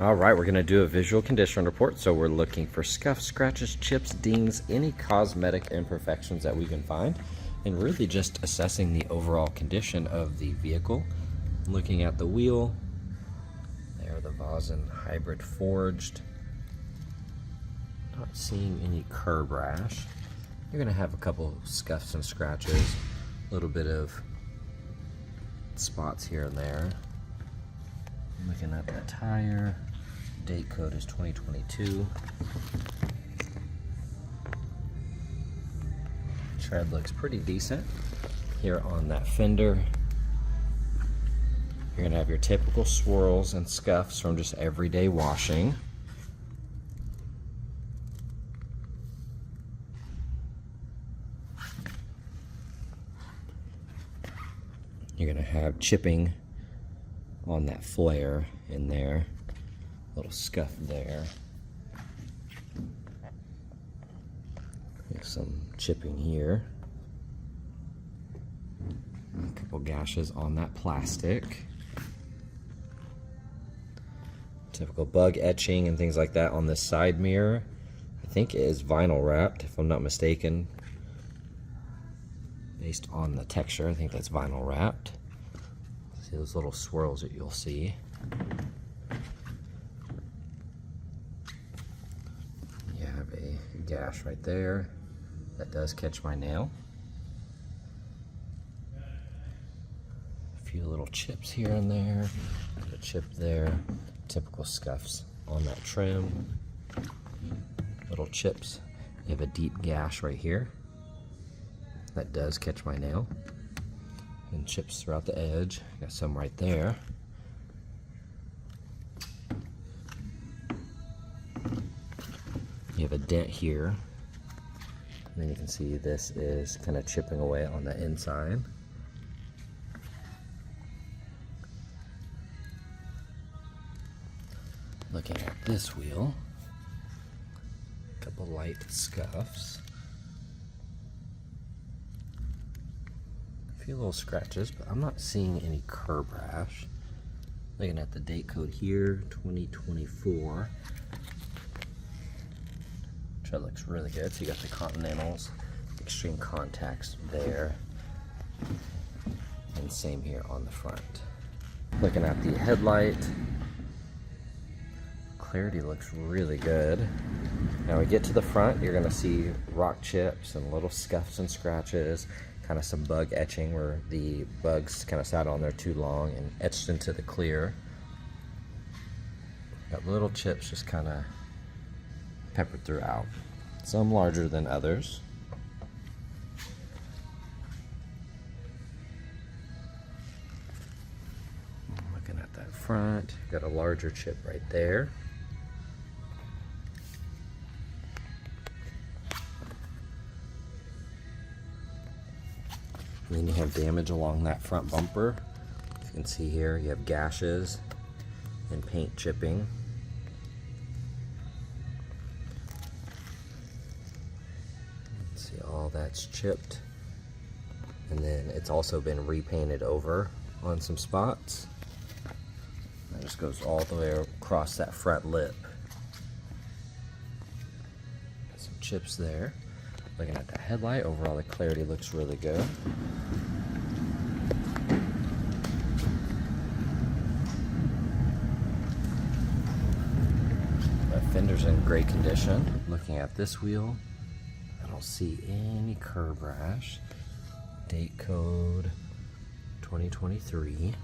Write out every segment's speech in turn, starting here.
All right, we're gonna do a visual condition report. So we're looking for scuffs, scratches, chips, dings, any cosmetic imperfections that we can find, and really just assessing the overall condition of the vehicle. Looking at the wheel, there, the Vossen hybrid forged. Not seeing any curb rash. You're gonna have a couple scuffs and scratches, a little bit of spots here and there. Looking at the tire, date code is 2022. Tread looks pretty decent. Here on that fender, you're gonna have your typical swirls and scuffs from just everyday washing. You're gonna have chipping on that flare in there, little scuff there. There's some chipping here. A couple gashes on that plastic. Typical bug etching and things like that on this side mirror. I think it is vinyl wrapped, if I'm not mistaken. Based on the texture, I think that's vinyl wrapped. See those little swirls that you'll see. You have a gash right there that does catch my nail. A few little chips here and there, a chip there, typical scuffs on that trim. Little chips. You have a deep gash right here that does catch my nail. And chips throughout the edge. Got some right there. You have a dent here. And then you can see this is kind of chipping away on the inside. Looking at this wheel, a couple light scuffs. A few little scratches, but I'm not seeing any curb rash. Looking at the date code here, 2024. Tread looks really good. So you got the Continentals, extreme contacts there, and same here on the front. Looking at the headlight, clarity looks really good. Now we get to the front, you're gonna see rock chips and little scuffs and scratches, kind of some bug etching where the bugs kind of sat on there too long and etched into the clear. Got little chips just kind of peppered throughout. Some larger than others. Looking at that front, got a larger chip right there. And then you have damage along that front bumper. You can see here you have gashes and paint chipping. See, all that's chipped. And then it's also been repainted over on some spots. That just goes all the way across that front lip. Got some chips there. Looking at the headlight, overall the clarity looks really good. That fender's in great condition. Looking at this wheel, I don't see any curb rash. Date code 2023.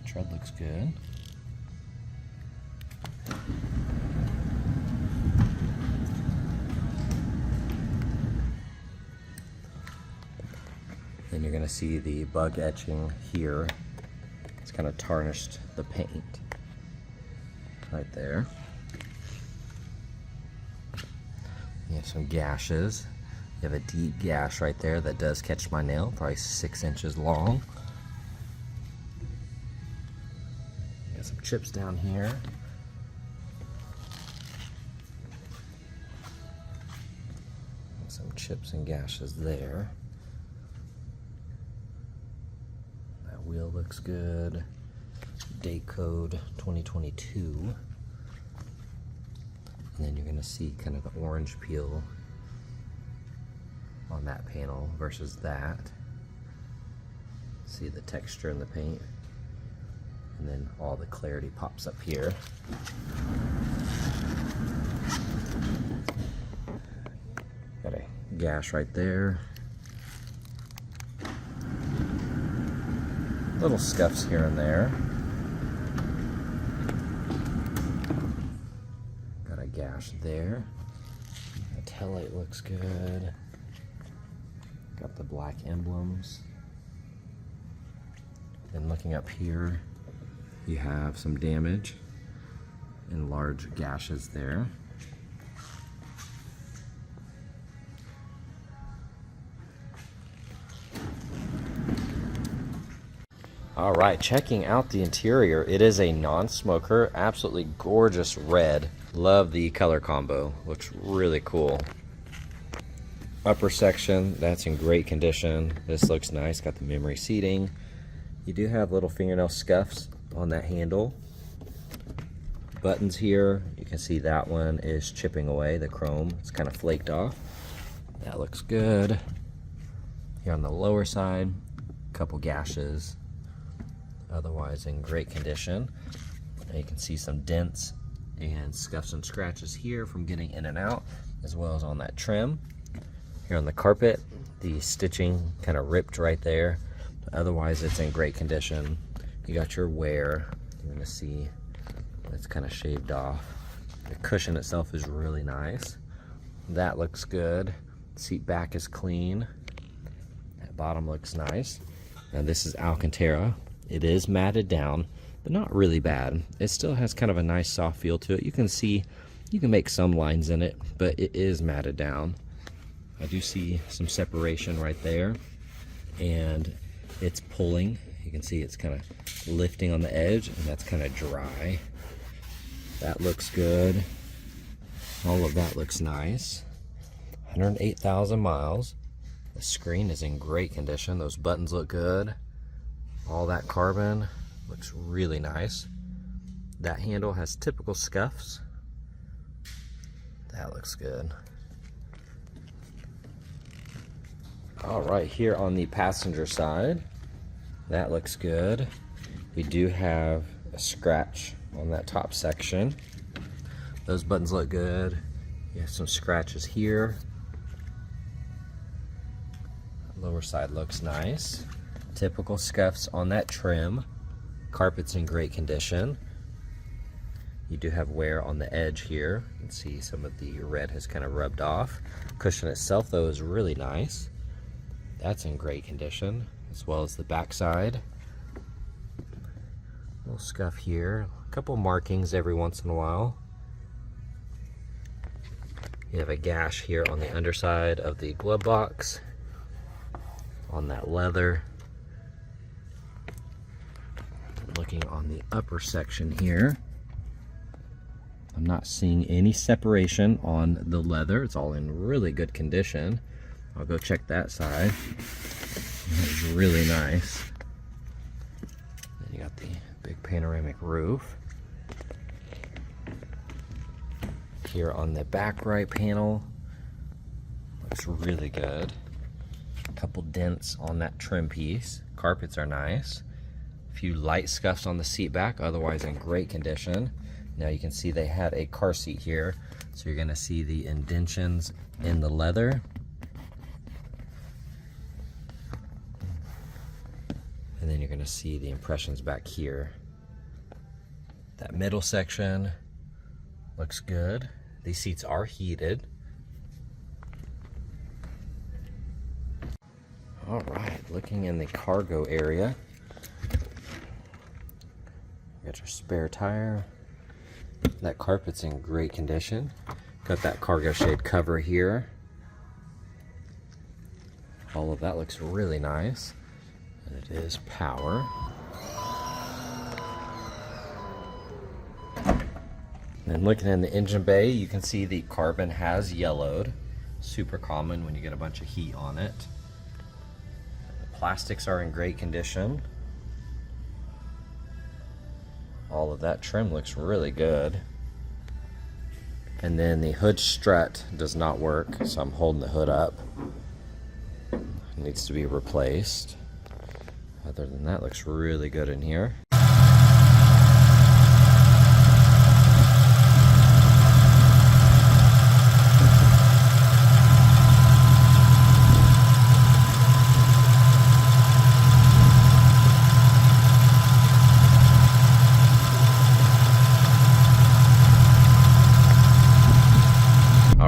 Tread looks good. Then you're going to see the bug etching here. It's kind of tarnished the paint right there. You have some gashes. You have a deep gash right there that does catch my nail, probably 6 inches long. You got some chips down here. Some chips and gashes there. Wheel looks good. date code 2022. And then you're going to see kind of the orange peel on that panel versus that. See the texture in the paint. And then all the clarity pops up here. Got a gash right there. Little scuffs here and there. Got a gash there. The taillight looks good. Got the black emblems. And looking up here, you have some damage and large gashes there. All right, checking out the interior. It is a non-smoker, absolutely gorgeous red. Love the color combo, looks really cool. Upper section, that's in great condition. This looks nice, got the memory seating. You do have little fingernail scuffs on that handle. Buttons here, you can see that one is chipping away, the chrome. It's kind of flaked off. That looks good. Here on the lower side, a couple gashes. Otherwise in great condition. And you can see some dents and scuffs and scratches here from getting in and out, as well as on that trim. Here on the carpet, the stitching kind of ripped right there. Otherwise it's in great condition. You got your wear. You're gonna see it's kind of shaved off. The cushion itself is really nice. That looks good. Seat back is clean. That bottom looks nice. Now this is Alcantara. It is matted down, but not really bad. It still has kind of a nice soft feel to it. You can see, you can make some lines in it, but it is matted down. I do see some separation right there, and it's pulling. You can see it's kind of lifting on the edge, and that's kind of dry. That looks good. All of that looks nice. 108,000 miles. The screen is in great condition. Those buttons look good. All that carbon looks really nice. That handle has typical scuffs. That looks good. All right, here on the passenger side, that looks good. We do have a scratch on that top section. Those buttons look good. You have some scratches here. Lower side looks nice. Typical scuffs on that trim. Carpet's in great condition. You do have wear on the edge here. You can see some of the red has kind of rubbed off. Cushion itself though is really nice. That's in great condition, as well as the back side. Little scuff here. A couple markings every once in a while. You have a gash here on the underside of the glove box. On that leather. Looking on the upper section here, I'm not seeing any separation on the leather. It's all in really good condition. I'll go check that side. It's really nice. Then you got the big panoramic roof. Here on the back right panel, looks really good. A couple dents on that trim piece. Carpets are nice. A few light scuffs on the seat back, otherwise in great condition. Now you can see they had a car seat here, so you're gonna see the indentions in the leather. And then you're gonna see the impressions back here. That middle section looks good. These seats are heated. All right, looking in the cargo area. Got your spare tire. That carpet's in great condition. Got that cargo shade cover here. All of that looks really nice. And it is power. And looking in the engine bay, you can see the carbon has yellowed. Super common when you get a bunch of heat on it. The plastics are in great condition. All of that trim looks really good. And then the hood strut does not work, so I'm holding the hood up. It needs to be replaced. Other than that, looks really good in here.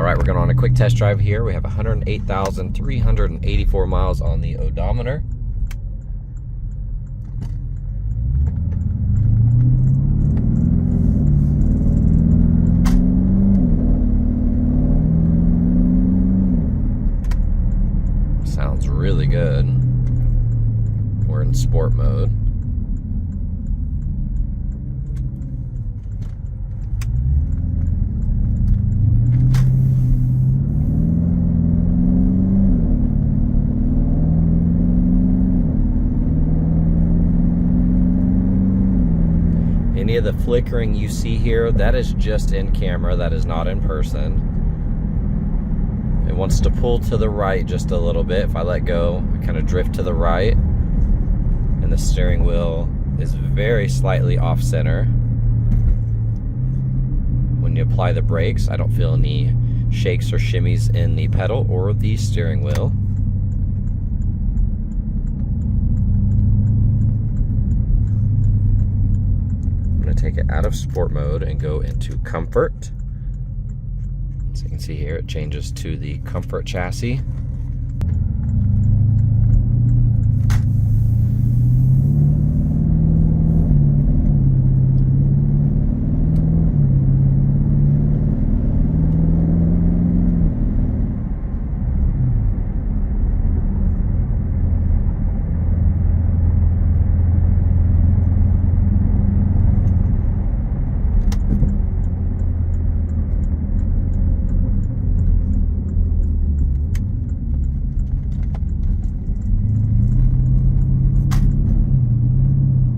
We're going on a quick test drive here. We have 108,384 miles on the odometer. Sounds really good. We're in sport mode. Any of the flickering you see here, that is just in camera, that is not in person. It wants to pull to the right just a little bit. If I let go, I kind of drift to the right. And the steering wheel is very slightly off center. When you apply the brakes, I don't feel any shakes or shimmies in the pedal or the steering wheel. Take it out of sport mode and go into comfort. So you can see here it changes to the comfort chassis.